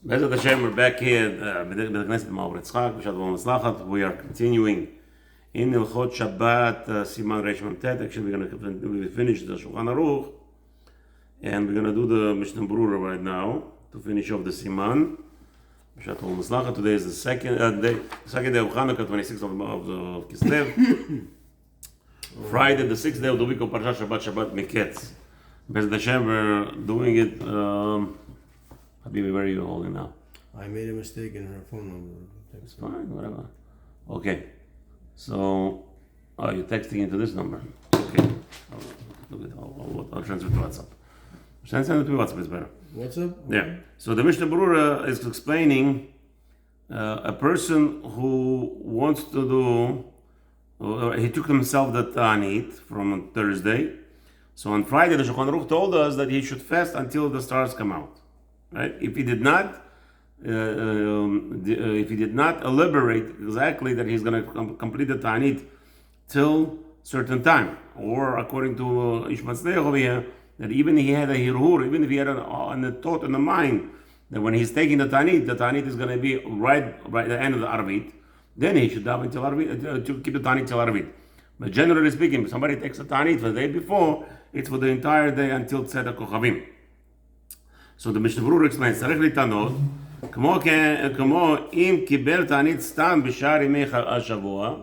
Bezat Hashem, we're back here at Knesset Ma'or Yitzchak, Mazliach. We are continuing in Halachot Shabbat Siman Reish Mem Tet. Actually, we finished the Shulchan Aruch, and we're going to do the Mishnah Berurah right now to finish off the Siman. Mazliach. Today is the second day of Chanukah, 26th of Kislev. Friday, the 6th day of the week of Parashat Shabbat Miketz. Bezat Hashem, we're doing it. Habibi, where are you holding now? I made a mistake in her phone number. It's fine, whatever. Okay. So, you're texting into this number. Okay. I'll transfer to WhatsApp. Send it to WhatsApp, it's better. WhatsApp? Yeah. So the Mishnah Berurah is explaining a person who wants to do, he took himself the Ta'anit from Thursday. So on Friday, the Shulchan Aruch told us that he should fast until the stars come out. Right? If he did not elaborate exactly that he's going to complete the Ta'anit till certain time, or according to Ish Mazliach over here, that even if he had a hirhur, even if he had a thought in the mind that when he's taking the Ta'anit is going to be right at the end of the Arvit, then he should daven until Arvit, to keep the Ta'anit till Arvit. But generally speaking, if somebody takes the Ta'anit for the day before, it's for the entire day until Tzedek Kochavim. So the Mishnah Berurah explains, צריך להתענות, כמו אם קיבל תענית סתם בשאר ימי השבוע.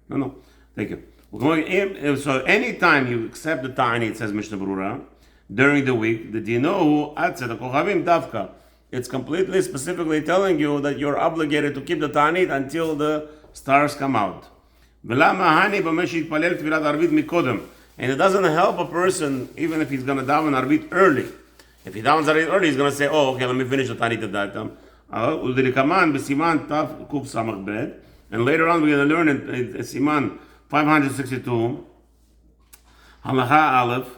No, thank you. So anytime you accept the ta'anit, says Mishnah Berurah, during the week, the dinohu ad tzedek kochavim davka. It's completely specifically telling you that you're obligated to keep the ta'anit until the stars come out. ולמה hani במה שהתפלל תפילת ערבית מקודם. And it doesn't help a person even if he's going to daven arvit early. If he downs early, he's going to say, oh, okay, let me finish the Ta'anit at that time. And later on, we're going to learn in Siman 562, Halacha Aleph,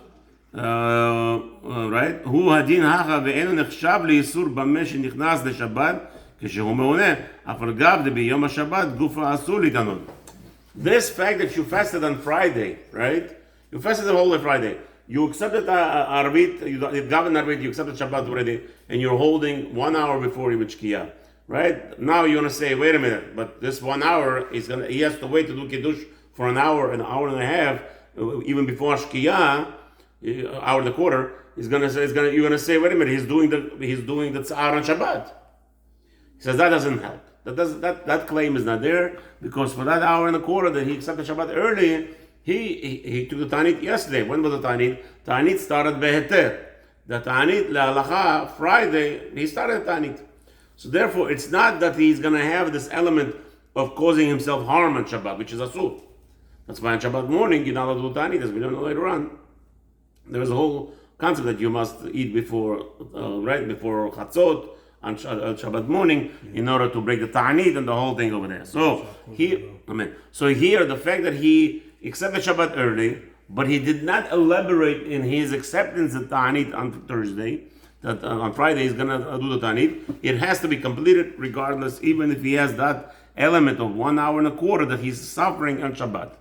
right? Hu hadin hacha ve'enu nechshav le'yisur b'meh shenichnas le'Shabbat כשהוא מעונה, אף על גב דביום השבת גופה אסור להתענות. This fact that you fasted on Friday, right? You fasted the whole day Friday. You accepted Arvit, you daven Arvit, you accepted Shabbat already, and you're holding 1 hour before Yom Shkia, right? Now you're gonna say, wait a minute, but this 1 hour he has to wait to do Kiddush for an hour and a half, even before Shkia, hour and a quarter. You're gonna say, wait a minute, he's doing the Tza'ar on Shabbat. He says that doesn't help. That claim is not there because for that hour and a quarter that he accepted Shabbat early. He took the Ta'anit yesterday. When was the Ta'anit? Ta'anit started Beheter. The Ta'anit, Le'alacha, Friday, he started Ta'anit. So therefore, it's not that he's going to have this element of causing himself harm on Shabbat, which is Asur. That's why on Shabbat morning, you're not allowed to do Ta'anit, as we don't know later on. There is a whole concept that you must eat before Chatzot, on Shabbat morning, in order to break the Ta'anit and the whole thing over there. So here, the fact that he accepted Shabbat early, but he did not elaborate in his acceptance of Ta'anit on Thursday, that on Friday he's going to do the Ta'anit, it has to be completed regardless, even if he has that element of 1 hour and a quarter that he's suffering on Shabbat.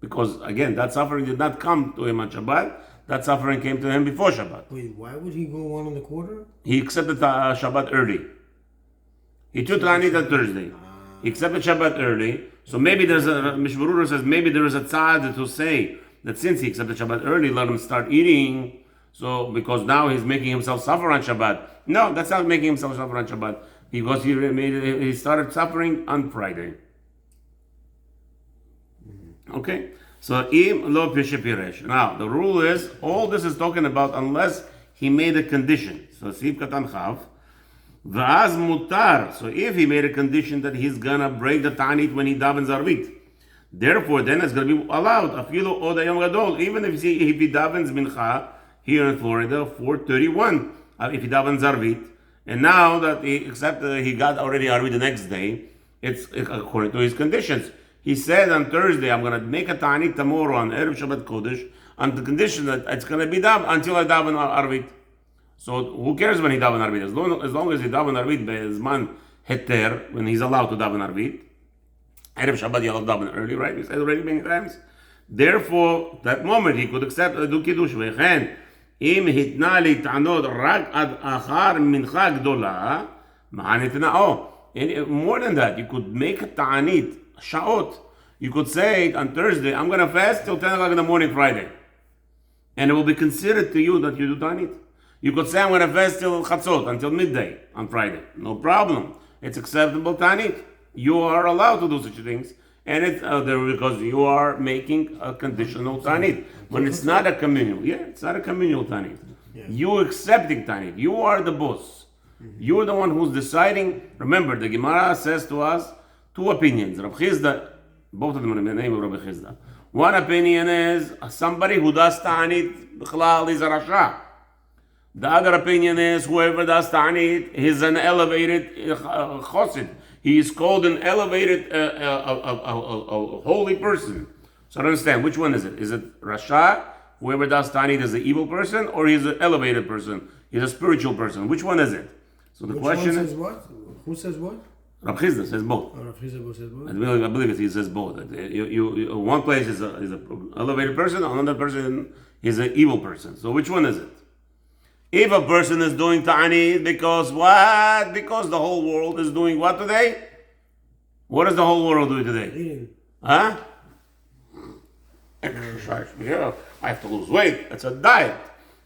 Because again, that suffering did not come to him on Shabbat, that suffering came to him before Shabbat. Wait, why would he go 1 and a quarter? He accepted Shabbat early. He took Ta'anit on Thursday. He accepted Shabbat early. So maybe Mishnah Berurah says, maybe there is a tzad to say that since he accepted Shabbat early, let him start eating. So, because now he's making himself suffer on Shabbat. No, that's not making himself suffer on Shabbat. Because he started suffering on Friday. Okay? So, im lo pishepiresh. Now, the rule is, all this is talking about unless he made a condition. So, Sif Katan Chav. V'az mutar. So if he made a condition that he's gonna break the Ta'anit when he davens Arvit, therefore then it's gonna be allowed. Afilu od hayom gadol. Even if he davens Mincha here in Florida 4:31, if he davens Arvit, and now that he got already Arvit the next day, it's according to his conditions. He said on Thursday, I'm gonna make a Ta'anit tomorrow on Erev Shabbat Kodesh on the condition that it's gonna be daven until I daven Arvit. So who cares when he daven Arvit? As long as he daven Arvit be'ezman heter, when he's allowed to daven Arvit. Erev Shabbat you're allowed to daven early, right? We said already many times. Therefore, that moment he could accept do kiddush. Ve'chen im hitna lit'anod rak ad achar mincha gdola More than that, you could make a ta'anit, sha'ot. You could say on Thursday, I'm going to fast till 10 o'clock in the morning Friday. And it will be considered to you that you do ta'anit. You could say, I'm going to fast till chatzot, until midday on Friday. No problem. It's acceptable ta'anit. You are allowed to do such things. And it's because you are making a conditional ta'anit. When it's not a communal. Yeah, it's not a communal ta'anit. Yeah. You accepting ta'anit. You are the boss. You're the one who's deciding. Remember, the Gemara says to us two opinions. Rav Chizda, both of them are in the name of Rav Chizda. One opinion is somebody who does ta'anit b'chlal is a rasha. The other opinion is whoever does ta'anit is an elevated chosid. He is called an elevated holy person. So I don't understand, which one is it? Is it rasha, whoever does ta'anit is an evil person, or he's an elevated person? He's a spiritual person. Which one is it? So the question says what? Who says what? Rav Chizda says both. Oh, Rav Chizda says both? I believe he says both. One place is an elevated person, another person is an evil person. So which one is it? If a person is doing ta'anit because what? Because the whole world is doing what today? What is the whole world doing today? Eating. Huh? Exercise. Yeah, I have to lose weight. It's a diet.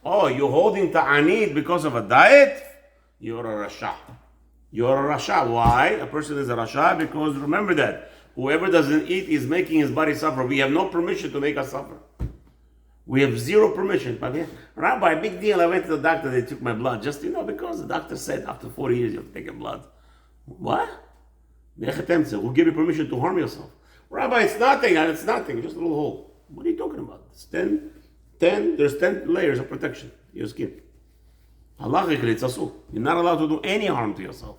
Oh, you're holding ta'anit because of a diet? You're a rasha. You're a rasha. Why? A person is a rasha because remember that whoever doesn't eat is making his body suffer. We have no permission to make us suffer. We have zero permission. But yeah, Rabbi, big deal. I went to the doctor. They took my blood. Just, because the doctor said after 40 years you have to take a blood. What? Who gave you permission to harm yourself? Rabbi, it's nothing. It's nothing. Just a little hole. What are you talking about? It's 10. There's 10 layers of protection to your skin. Halachically, it's asur. You're not allowed to do any harm to yourself.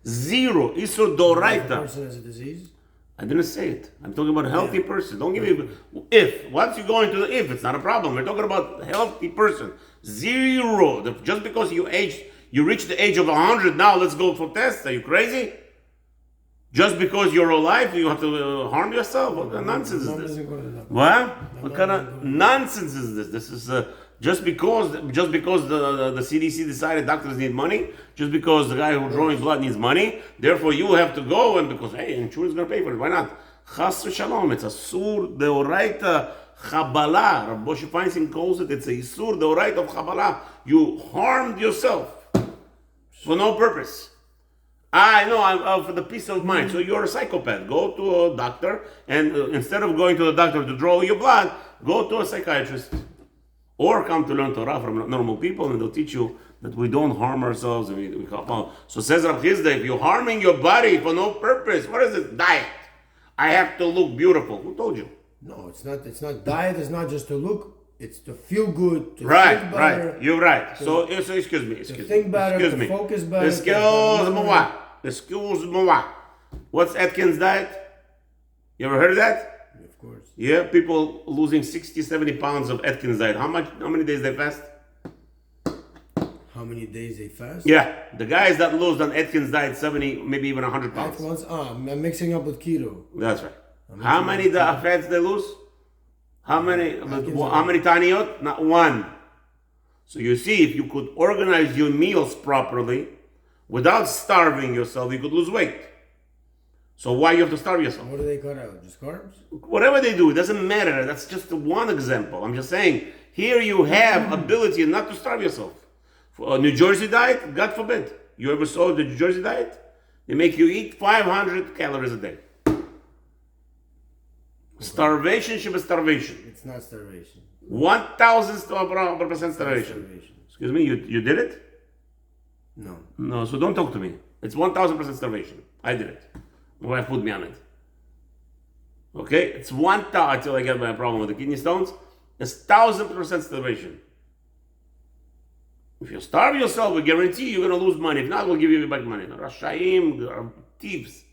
Zero. Isur doraita. The person has a disease? I didn't say it. I'm talking about a healthy person. Don't give me if. Once you go into the if, it's not a problem. We're talking about a healthy person. Zero. Just because you reach the age of 100 now, let's go for tests. Are you crazy? Just because you're alive, you have to harm yourself? What kind of nonsense is this? What? What kind of nonsense is this? This is just because the CDC decided doctors need money, just because the guy who's drawing blood needs money, therefore you have to go, and because insurance is going to pay for it. Why not? Chas v'shalom. It's a sur deoraita chabala. Rav Moshe Feinstein calls it. It's a sur deoraita of chabala. You harmed yourself for no purpose. I know, I'm for the peace of mind. So you're a psychopath. Go to a doctor, and instead of going to the doctor to draw your blood, go to a psychiatrist. Or come to learn Torah from normal people, and they'll teach you that we don't harm ourselves. And we so says Rav Chizda, if you're harming your body for no purpose, what is it? Diet. I have to look beautiful. Who told you? No, it's not. It's not diet. It's not just to look. It's to feel good. To right, think better, right. You're right. So excuse me. To think better. Excuse to me. Focus better. Excuse me. What's Atkins diet? You ever heard of that? Of course. Yeah, people losing 60, 70 pounds of Atkins diet. How many days they fast? How many days they fast? Yeah, the guys that lose on Atkins diet 70, maybe even 100 pounds. I'm mixing up with keto. That's right. How many fats they lose? How many taniyot? Not one. So you see, if you could organize your meals properly, without starving yourself, you could lose weight. So why you have to starve yourself? What do they cut out? Just carbs? Whatever they do, it doesn't matter. That's just one example. I'm just saying, here you have ability not to starve yourself. For a New Jersey diet, God forbid. You ever saw the New Jersey diet? They make you eat 500 calories a day. Starvation should be starvation. It's not starvation. 1,000% starvation. Excuse me, you did it? No. No, so don't talk to me. It's 1,000% starvation. I did it. My wife put me on it. Okay? It's 1,000 until I get my problem with the kidney stones. It's 1,000% starvation. If you starve yourself, we guarantee you're going to lose money. If not, we'll give you back money. Rashaim, thieves.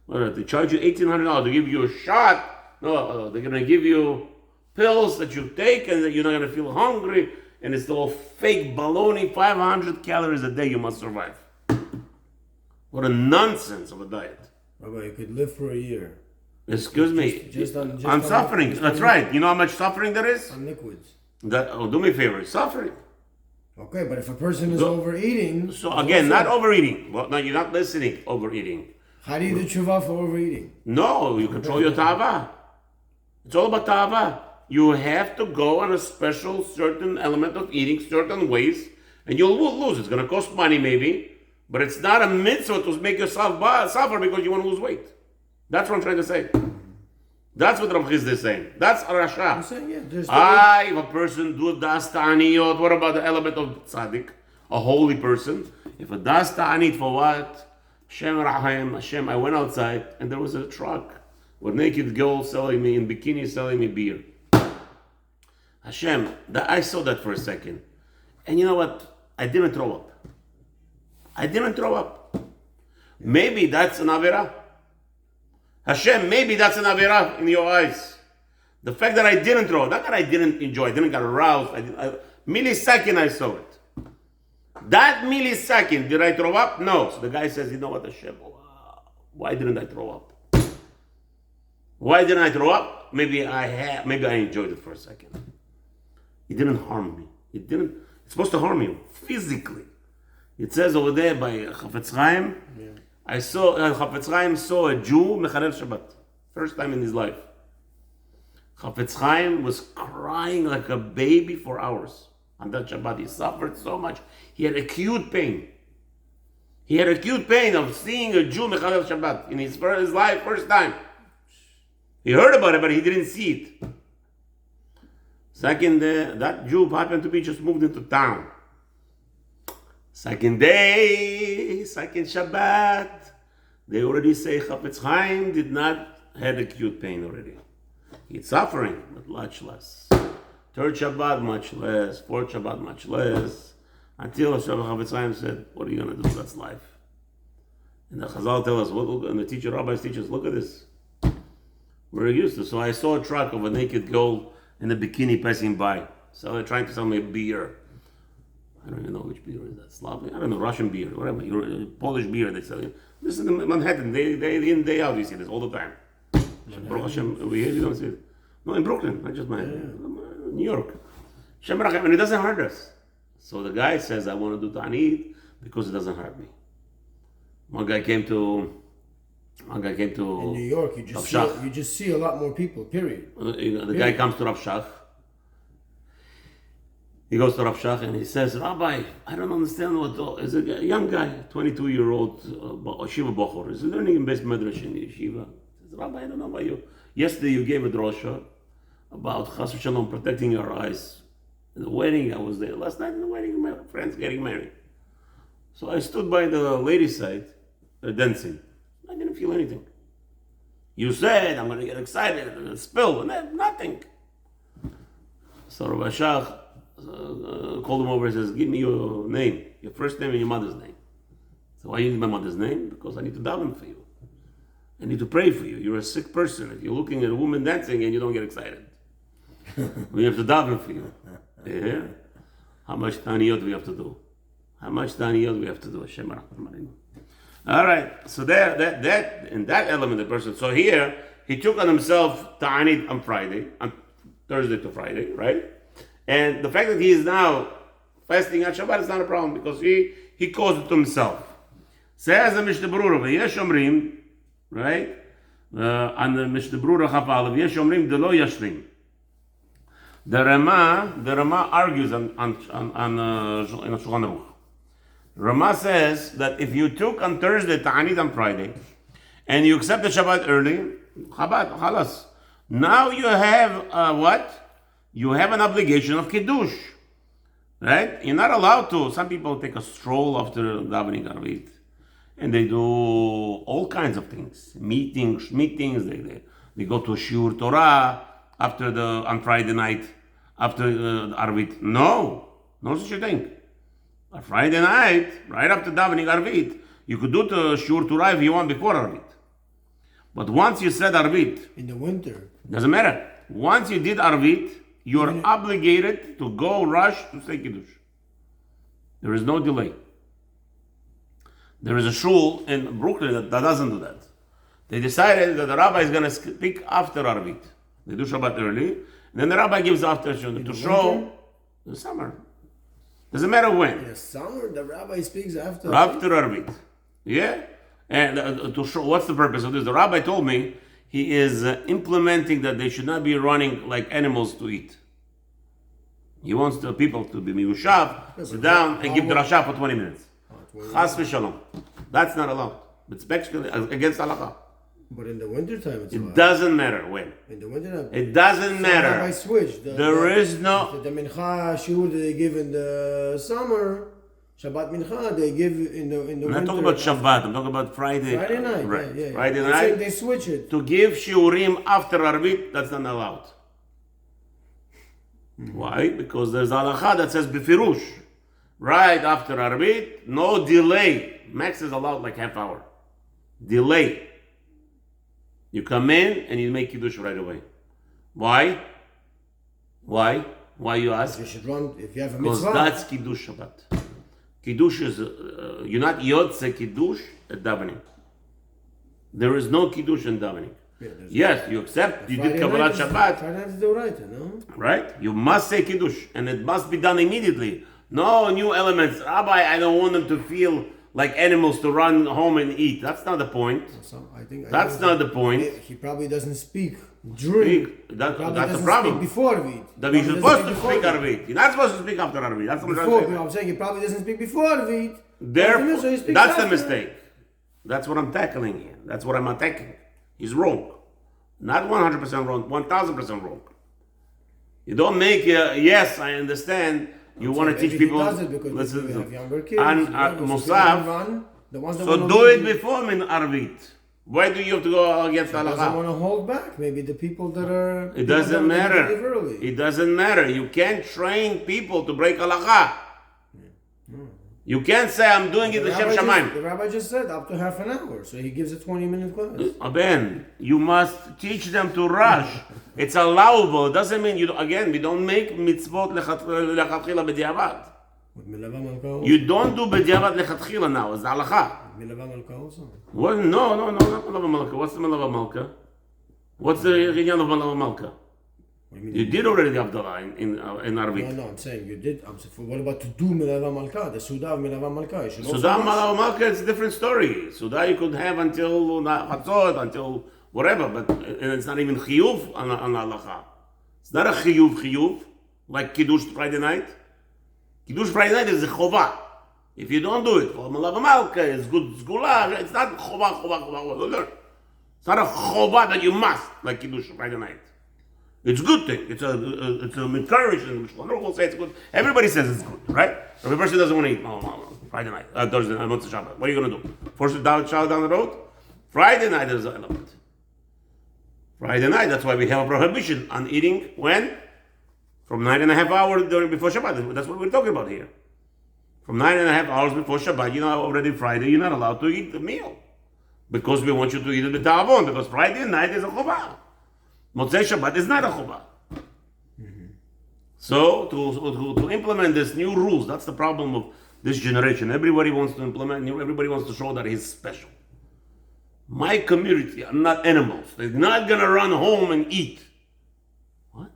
They charge you $1,800 to give you a shot. No, they're going to give you pills that you take and that you're not going to feel hungry. And it's all fake baloney. 500 calories a day you must survive. What a nonsense of a diet. Rabbi, you could live for a year. Excuse me. Just on suffering. That's right. You know how much suffering there is? On liquids. Do me a favor. Suffering. Okay, but if a person is overeating... So again, not overeating. Well, no, you're not listening, overeating. How do you do tshuva for overeating? No, you control your ta'ava. It's all about ta'ava. You have to go on a special certain element of eating certain ways, and you'll lose. It's going to cost money maybe, but it's not a mitzvah to make yourself suffer because you want to lose weight. That's what I'm trying to say. That's what Rav Chizda is saying. That's a rasha. I'm saying, yeah. If a person does ta'aniyot, what about the element of tzaddik? A holy person. If a does ta'anit for what? Hashem Rahim, Hashem, I went outside and there was a truck with naked girls selling me in bikinis, selling me beer. Hashem, I saw that for a second. And you know what? I didn't throw up. Maybe that's an avera. Hashem, maybe that's an avera in your eyes. The fact that I didn't throw, not that I didn't enjoy, I didn't get aroused. Millisecond I saw it. That millisecond, did I throw up? No. So the guy says, you know what, Hashem, why didn't I throw up? Why didn't I throw up? Maybe I enjoyed it for a second. It didn't harm me. It's supposed to harm you physically. It says over there by Chafetz Chaim, Chafetz Chaim saw a Jew mecharel Shabbat. First time in his life. Chafetz Chaim was crying like a baby for hours. On that Shabbat, he suffered so much. He had acute pain. He had acute pain of seeing a Jew mechalel Shabbat in his life, first time. He heard about it, but he didn't see it. Second, that Jew happened to be just moved into town. Second day, second Shabbat, they already say Chafetz Chaim did not have acute pain already. He's suffering, but much less. Third Shabbat, much less. Fourth Shabbat, much less. Until Chafetz Chaim said, what are you going to do? That's life. And the Chazal tell us, and the rabbis teach us, look at this. We're used to. So I saw a truck of a naked girl in a bikini passing by. So they're trying to sell me a beer. I don't even know which beer is that. Slavic? I don't know, Russian beer, whatever. Polish beer they sell you. This is in Manhattan. Day in, day out, you see this all the time. Baruch Hashem, over here you don't see it. No, in Brooklyn, not just Manhattan. New York. And it doesn't hurt us. So the guy says, I want to do ta'anit because it doesn't hurt me. One guy came to in New York, you just see a lot more people, period. The guy comes to Rav Shach. He goes to Rav Shach and he says, Rabbi, I don't understand is a young guy, 22-year-old Shiva Bochor. He's learning in Beis Medrash in Yeshiva. He says, Rabbi, I don't know about you. Yesterday you gave a drosha about Chas v'Shalom protecting your eyes. In the wedding, I was there. Last night in the wedding, my friends getting married. So I stood by the ladies' side, dancing. I didn't feel anything. You said, I'm going to get excited, I'm going to spill, and then nothing. So Rabbi Shach called him over and says, give me your name, your first name and your mother's name. So why you need my mother's name? Because I need to daven for you. I need to pray for you. You're a sick person. If you're looking at a woman dancing and you don't get excited, we have to daven for you. Yeah. How much taniyot do we have to do? Hashem Rahman. All right. So that in that element, the person. So here he took on himself ta'anit on Friday, on Thursday to Friday, right? And the fact that he is now fasting on Shabbat is not a problem because he caused it to himself. Says the Mishnah Berurah, v'yesh omrim, right? On the Mishnah Berurah Chafal, v'yesh omrim delo yashlim. The Rama argues on Shulchan Aruch. Rama says that if you took on Thursday ta'anit on Friday, and you accept the Shabbat early, Shabbat, halas. Now you have what? You have an obligation of Kiddush. Right? You're not allowed to. Some people take a stroll after davening Arvit. And they do all kinds of things. Meetings. They go to Shiur Torah on Friday night after Arvit. No such a thing. On Friday night, right after davening Arvit, you could do the Shiur Torah if you want before Arvit. But once you said Arvit, in the winter, doesn't matter. Once you did Arvit, you're obligated to go rush to say Kiddush. There is no delay. There is a shul in Brooklyn that doesn't do that. They decided that the rabbi is going to speak after Arvit. They do Shabbat early, and then the rabbi gives after to show the summer. Doesn't matter when. In the summer, the rabbi speaks after. After Arvit. Yeah? And to show what's the purpose of this? The rabbi told me he is implementing that they should not be running like animals to eat. He wants the people to be miyushav, sit down and give drasha for 20 minutes. Chas v'shalom. That's not allowed. It's actually against halakha. But in the wintertime, it's allowed. It doesn't matter when. In the wintertime, It doesn't matter. I switch. There is no. The mincha shiur that they give in the summer, Shabbat mincha they give in the winter. I'm not talking about Shabbat. I'm talking about Friday. Friday night. Right. Yeah. Friday I'm night. saying they switch it. To give shiurim after Arvit, that's not allowed. Why? Because there's halakha that says befirush. Right after Arvit, no delay. Max is allowed like half hour. Delay. You come in and you make kiddush right away. Why? Why you ask? You should run if you have a Because mitzvah. that's kiddush Shabbat. Kiddush is you're not yotze kiddush at davening. There is no kiddush in davening. Yes, you accept. You did Kabbalat Shabbat. Friday night is the right, no? Right? You must say kiddush, and it must be done immediately. No new elements. Rabbi, I don't want them to feel like animals to run home and eat. That's not the point. That's not the point. He probably doesn't speak during. That's the doesn't problem. Speak before Arvit. That you're supposed to speak Arvit. You're not supposed to speak after Arvit. That's what I'm saying he probably doesn't speak before Arvit. Therefore, So he speaks that's after. the mistake. That's what I'm tackling here. That's what I'm attacking. He's wrong. Not 100% wrong, 1000% wrong. You don't make, yes, I understand. You want to teach people. He does it because listen we to have younger kids. and Musaf. So do it before min Arvit. Why do you have to go against Doesn't halakha? want to hold back. Maybe the people that are. It doesn't matter. Early. It doesn't matter. You can't train people to break halakha. You can't say I'm doing it l'shem shamayim. The rabbi just said up to half an hour, so he gives a 20-minute class. Ben, you must teach them to rush. It's allowable. It doesn't mean we don't make mitzvot lechatchila b'diavad. You don't do b'diavad lechatchila now. It's the halakha. Milava Malka also. What? No, not Milava Malka. What's the Milava Malka? What's the Rinyan of Milava Malka? You did already the Abdullah in Arvit. No, I'm saying you did. I'm saying, what about to do Milava Malka? The Suda of Milava Malka. Suda Milava Malka, it's a different story. Suda you could have until Chatzot, until whatever, but it's not even chiyuv on halacha. It's not a chiyuv like Kiddush Friday night. Kiddush Friday night is a chova. If you don't do it, Milava Malka is good zgula. It's not chova. It's not a chova that you must, like Kiddush Friday night. It's a good thing. It's a encouragement. We'll say it's good. Everybody says it's good, right? Every person doesn't want to eat Friday night, Thursday night, Motzei Shabbat. What are you going to do? Force a child down the road? Friday night is an element. Friday night, that's why we have a prohibition on eating when? From 9.5 hours before Shabbat. That's what we're talking about here. From 9.5 hours before Shabbat, already Friday, you're not allowed to eat the meal. Because we want you to eat it b'ta'avon, because Friday night is a chobah. Motzei Shabbat is not a chobah. So, to implement this new rules, that's the problem of this generation. Everybody wants to implement, everybody wants to show that he's special. My community are not animals. They're not going to run home and eat. What?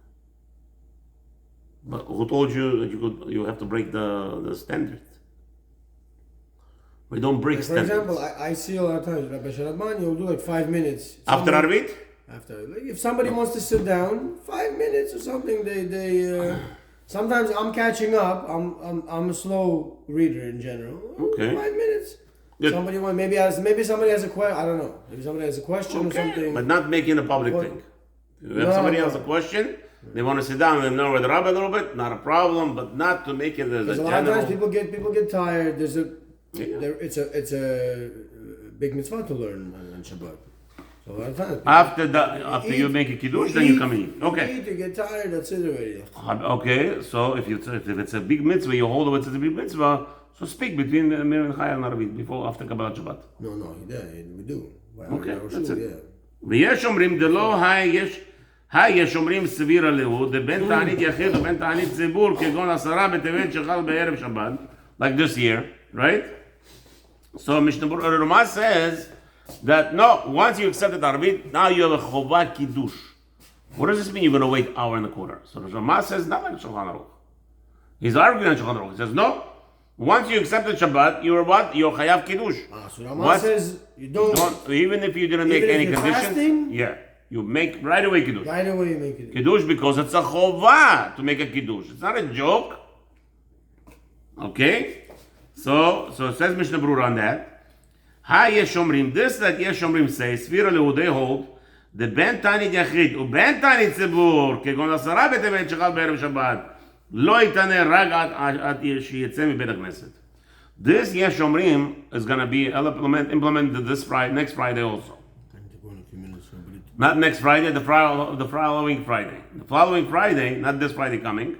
But who told you that you have to break the standard? We don't break standards. For example, I see a lot of times, Rabbi Sharadman, you'll do like 5 minutes. After Arvit? If somebody wants to sit down, 5 minutes or something, they sometimes I'm catching up. I'm a slow reader in general. Okay. 5 minutes. Good. Maybe somebody has a question. I don't know. Maybe somebody has a question or something. But not making a public thing. If somebody has a question, they want to sit down and know with the rabbi a little bit, not a problem, but not to make it as a lot general. of times people get tired. It's a big mitzvah to learn on Shabbat. So a lot of times After you make a kiddush, then you come in. Okay. You eat, you get tired. That's it already. Okay. So if it's a big mitzvah, you hold it as a big mitzvah. So speak between Mir and Chai and Arvit before after Kabbalat Shabbat. No, we do. Okay, that's it. ויש אומרים דלא יש אומרים סביר הלאו דבן תענית יחיד ובן תענית ציבור כגון 10 בטבת שחל בערב שבת, like this year, right? So Mishnah Berurah says that no, once you accepted Arvit, now you have a chovah kiddush. What does this mean? You're going to wait an hour and a quarter. So the Ramah says not like Shulchan Aruch. He's arguing on Shulchan Aruch. He says, no. Once you accepted Shabbat, you're what? You're Chayav Kiddush. So Rama says you don't even if you didn't make any conditions. Fasting, yeah. You make right away Kiddush. Right away you make it. Kiddush because it's a chova to make a Kiddush. It's not a joke. Okay? So it says Mishnah Berurah on that. Ha Yesh Omrim. This that Yesh Omrim says, Sfira Lehudei hold, the Ben Tanit Yachid, uben Tanit Tzibur, כגון 10 בטבת שחל בערב שבת, לא יתענה רק עד שיצא מבית הכנסת. This Yesh Omrim is going to be implemented this Friday, next Friday also. Not next Friday, the following Friday. The following Friday, not this Friday coming.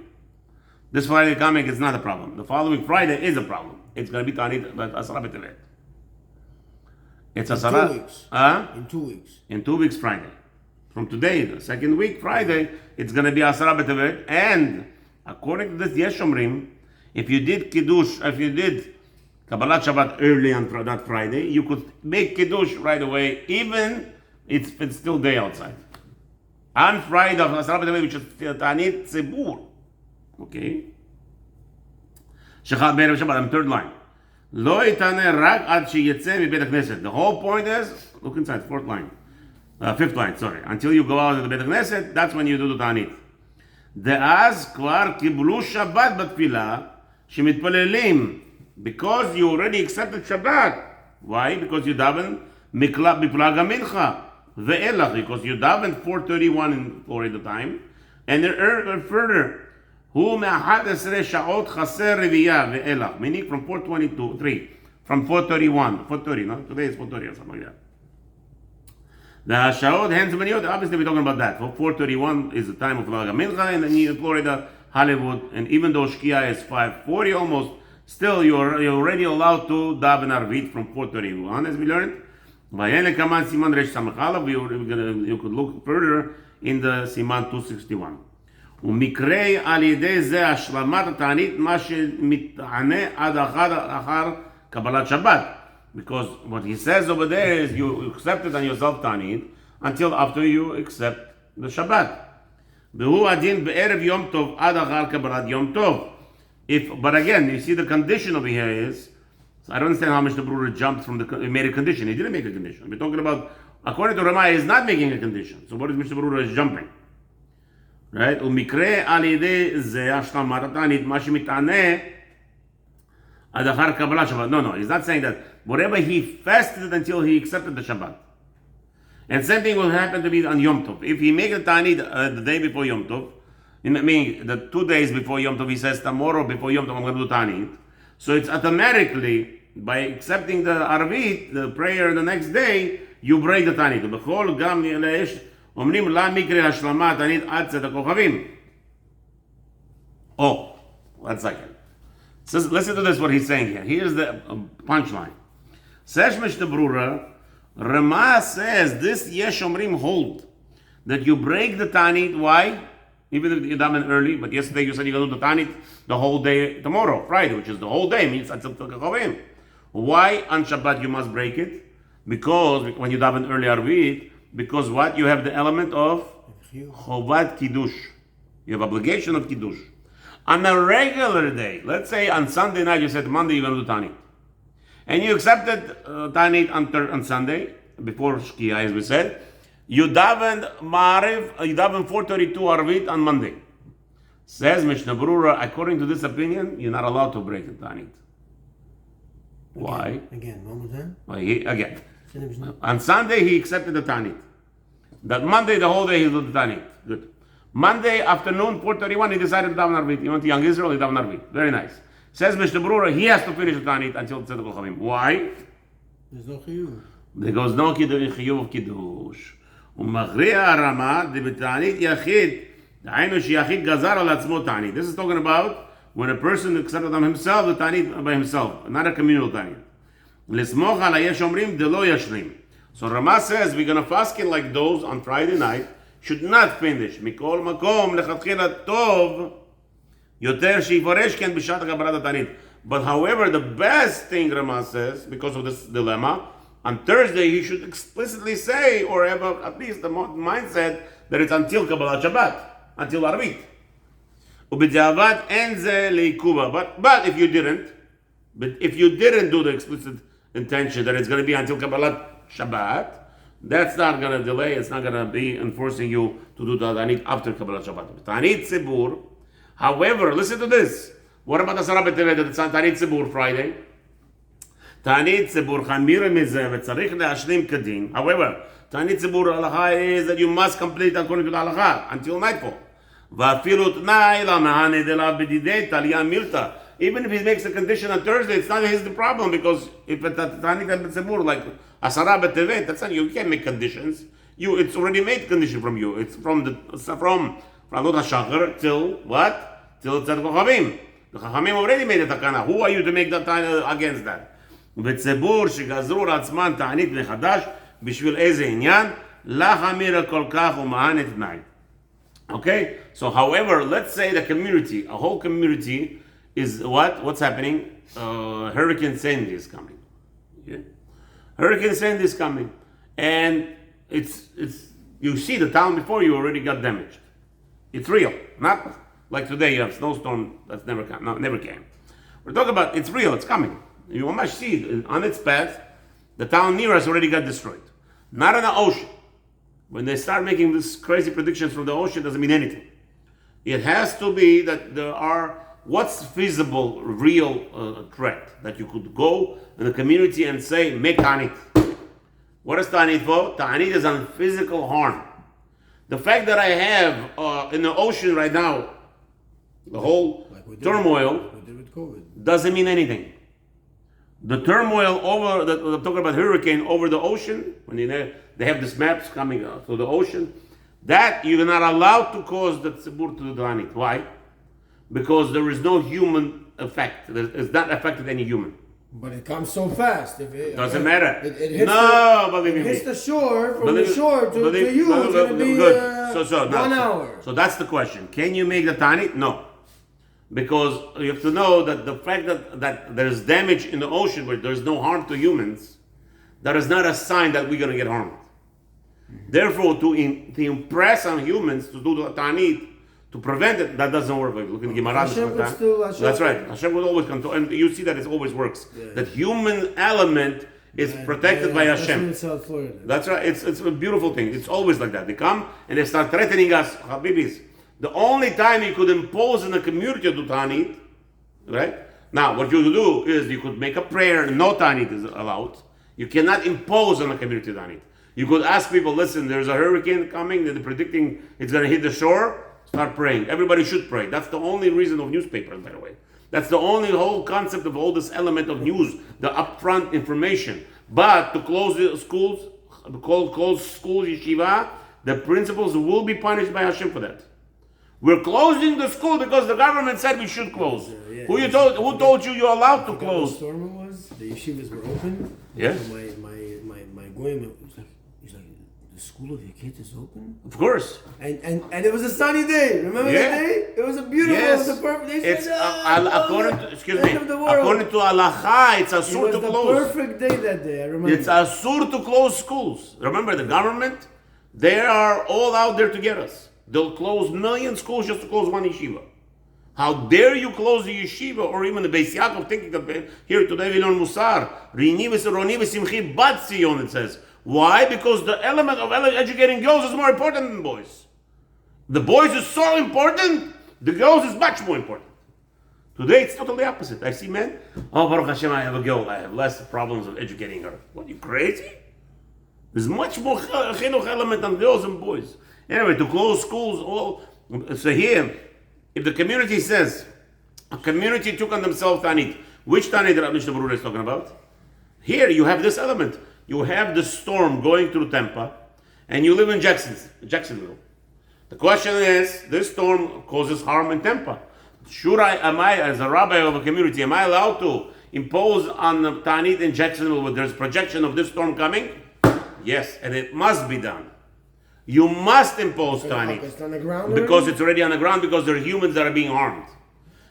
This Friday coming is not a problem. The following Friday is a problem. It's going to be Tanit Asara B'Tevet. It's Asara. 2 weeks. In 2 weeks. In 2 weeks Friday. From today, the second week Friday, it's going to be Asara B'Tevet. And according to this Yesh Omrim, if you did Kiddush, if you did Kabbalat Shabbat early on that Friday, you could make Kiddush right away, even if it's still day outside. On Friday of Asara B'Tevet, which is Tanit Tzibur. Okay? Shechal Be'erev Shabbat, on third line. Lo yitane rak ad sheyetze mibeit hakneset. The whole point is, look inside, fifth line, sorry. Until you go out of the Beit HaKnesset, that's when you do the Tanit. De'az kvar kiblu Shabbat batfilah shemitpalelim. Because you already accepted Shabbat. Why? Because you daven mikla b'plaga mincha. Ve'elach, because you daven 4:31 in Florida time. And further, hu me'ahad-esrei sha'ot chaser reviyah ve'elach. Meaning from 4:23, from 4:31, 4:30, no? Today is 4:30 or something like that. The sha'ot hands miniyot, obviously we're talking about that. 4:31 is the time of Plaga Mincha, and then in Florida, Hollywood, and even though Shkia is 5:40 almost, still you're already allowed to daven Arvit from 4:31, as we learned. You could look further in the Siman 261. ומקרה על ידי זה השלמת התענית מה שמתענה עד אחר קבלת שבת. Because what he says over there is you accept it on yourself ta'anit until after you accept the Shabbat. והוא הדין בערב יום טוב עד אחר קבלת יום טוב. But again, you see the condition over here is, so I don't understand how much the Berurah jumped from he made a condition. He didn't make a condition. We're talking about, according to Ramah, he's not making a condition. So what is Mr. Berurah is jumping? Right? ומקרה על ידי זה השלמת התענית מה שמתענה עד אחר קבלת שבת. No, he's not saying that. Whatever he fasted until he accepted the Shabbat. And same thing will happen to be on Yom Tov. If he make a ta'anit the day before Yom Tov, meaning the 2 days before Yom Tov, he says tomorrow before Yom Tov I'm going to do ta'anit. So it's automatically, by accepting the Arvit, the prayer the next day, you break the ta'anit. בכל גם יש אומרים לה מקרה השלמה ta'anit עד צאת הכוכבים. Oh, 1 second. So listen to this, what he's saying here. Here's the punchline. Says Mishnah Berurah, Ramah says this Yesh Omrim hold that you break the Tanit. Why? Even if you daven early, but yesterday you said you're going to do the Tanit the whole day tomorrow, Friday, which is the whole day, means until Kachavim. Why on Shabbat you must break it? Because when you daven early Arvit, because what? You have the element of Chovat Kiddush. You have obligation of Kiddush. On a regular day, let's say on Sunday night, you said Monday you're going to do Tanit. And you accepted Tanit on Sunday, before Shkia, as we said. You davened Ma'ariv, you davened 4:32 Arvit on Monday. Says Mishnah Berurah, according to this opinion, you're not allowed to break the Tanit. Why? Again, one more time. Again. On Sunday, he accepted the Tanit. That Monday, the whole day, he did the Tanit. Good. Monday afternoon, 4:31, he decided to daven Arvit. He went to Young Israel, he daven Arvit. Very nice. Says Mishnah Berurah, he has to finish the Tanit until Tzedek Kochavim. Why? There's no chiyuv. There goes no chiyuv of Kiddush. ומכריע הרמה דבתענית יחיד, דהיינו שיחיד גזר על עצמו תענית. This is talking about when a person accepted on himself the תענית by himself, not a communal תענית. לסמוך על היש אומרים דלא ישלים. So Ramah says we're going to fast like those on Friday night, should not finish. מכל מקום לכתחילה טוב, יותר שיפורש כן בשעת קבלת התענית. But however, the best thing Ramah says, because of this dilemma, on Thursday, he should explicitly say, or have at least the mindset, that it's until Kabbalat Shabbat, until Arvit. ובדיעבד אין זה לעיכובה. But if you didn't do the explicit intention that it's going to be until Kabbalat Shabbat, that's not going to delay, it's not going to be enforcing you to do the Ta'anit after Kabbalat Shabbat. Ta'anit Tzibur, however, listen to this. What about Asara B'Tevet, it's Ta'anit Tzibur Friday? Ta'anit Tzibur Chamira Mizeh v'tzarich le'ashlim kadin. However, Ta'anit Tzibur halacha is that you must complete according to the halacha until nightfall. V'afilu t'nai la'mahane delav b'didei taliyah milta. Even if he makes a condition on Thursday, it's not his the problem, because if it's Ta'anit Tzibur like Asara B'Tevet, that's not, you can't make conditions. It's already made condition from you. It's from Alot HaShachar till what? Till Tzad Kochavim. The Chachamim already made a takana. Who are you to make that against that? וציבור שגזרו לעצמן תענית מחדש בשביל איזה עניין, לחמיר כל כך ומען את תנאי. Okay? So however, let's say the community, a whole community is what? What's happening? Hurricane Sandy is coming. Okay? Hurricane Sandy is coming. And it's you see the town before you already got damaged. It's real. Not like today you have snowstorm that's never came. No, never came. We're talking about it's real, it's coming. You must see it on its path. The town near us already got destroyed. Not in the ocean. When they start making these crazy predictions from the ocean, it doesn't mean anything. It has to be that there are what's feasible, real threat that you could go in the community and say, make Ta'anit. What is Ta'anit for? Ta'anit is on physical harm. The fact that I have in the ocean right now, the whole turmoil, doesn't mean anything. The turmoil over, I'm talking about hurricane over the ocean, when they have these maps coming to the ocean, that you're not allowed to cause the tzibur to do Ta'anit. Why? Because there is no human effect. It's not affected any human. But it comes so fast. Doesn't matter. It hits believe me. It hits the shore, from the shore to you, it's going to be good. 1 hour. So that's the question. Can you make the Ta'anit? No. Because you have to know that the fact that there's damage in the ocean where there's no harm to humans, that is not a sign that we're going to get harmed. Therefore, to impress on humans to do the Ta'anit, to prevent it, that doesn't work. Look at Gemara. That's right. Hashem will always come to, and you see that it always works. Yeah. That human element is protected by Hashem. That's right. It's a beautiful thing. It's always like that. They come and they start threatening us, Habibis. The only time you could impose in the community to do Ta'anit, right? Now, what you do is you could make a prayer, no Ta'anit is allowed. You cannot impose on the community Ta'anit. You could ask people, listen, there's a hurricane coming, they're predicting it's going to hit the shore, start praying. Everybody should pray. That's the only reason of newspapers, by the way. That's the only whole concept of all this element of news, the upfront information. But to close the schools, close school, yeshiva, the principals will be punished by Hashem for that. We're closing the school because the government said we should close. Who told you you're allowed to close? The storm was the yeshivas were open. Yes. So my goyim he's like, the school of your kids is open. Of course. And it was a sunny day. Remember that day? It was a beautiful. Yes. It was a perfect day. It's according to halacha, it's asur to close. It was the perfect day that day. I remember. It's asur to close schools. Remember the government? They are all out there to get us. They'll close million schools just to close one yeshiva. How dare you close the yeshiva or even the Beis Yaakov, thinking that here today we learn Musar. It says. Why? Because the element of educating girls is more important than boys. The boys is so important, the girls is much more important. Today it's totally opposite. I see men, oh Baruch Hashem, I have a girl, I have less problems of educating her. What, you crazy? There's much more chinuch element than girls and boys. Anyway, to close schools, so here, if the community says, a community took on themselves Ta'anit, which Ta'anit that Mishnah Berurah is talking about? Here you have this element. You have the storm going through Tampa, and you live in Jacksonville. The question is, this storm causes harm in Tampa. Am I, as a rabbi of a community, am I allowed to impose on the Ta'anit in Jacksonville when there's projection of this storm coming? Yes, and it must be done. You must impose Ta'anit because it's already on the ground, because there are humans that are being harmed.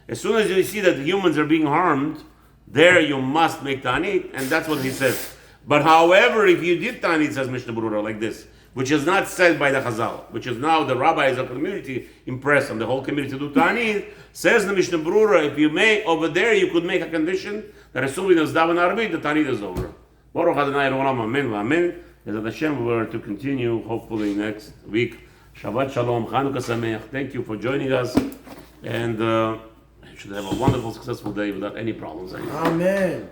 As soon as you see that the humans are being harmed, there you must make Ta'anit, and that's what he says. But however, if you did Ta'anit, says Mishnah Berurah, like this, which is not said by the Chazal, which is now the rabbis of the community impressed on the whole community to do Ta'anit, says the Mishnah Berurah, if you may, over there you could make a condition that as soon as Daven Arabit, the Ta'anit is over. Baruch Adonai Olam, Amen, Amen. As Hashem, we are to continue, hopefully next week. Shabbat Shalom, Chanukah Sameach. Thank you for joining us, and you should have a wonderful, successful day without any problems. Amen.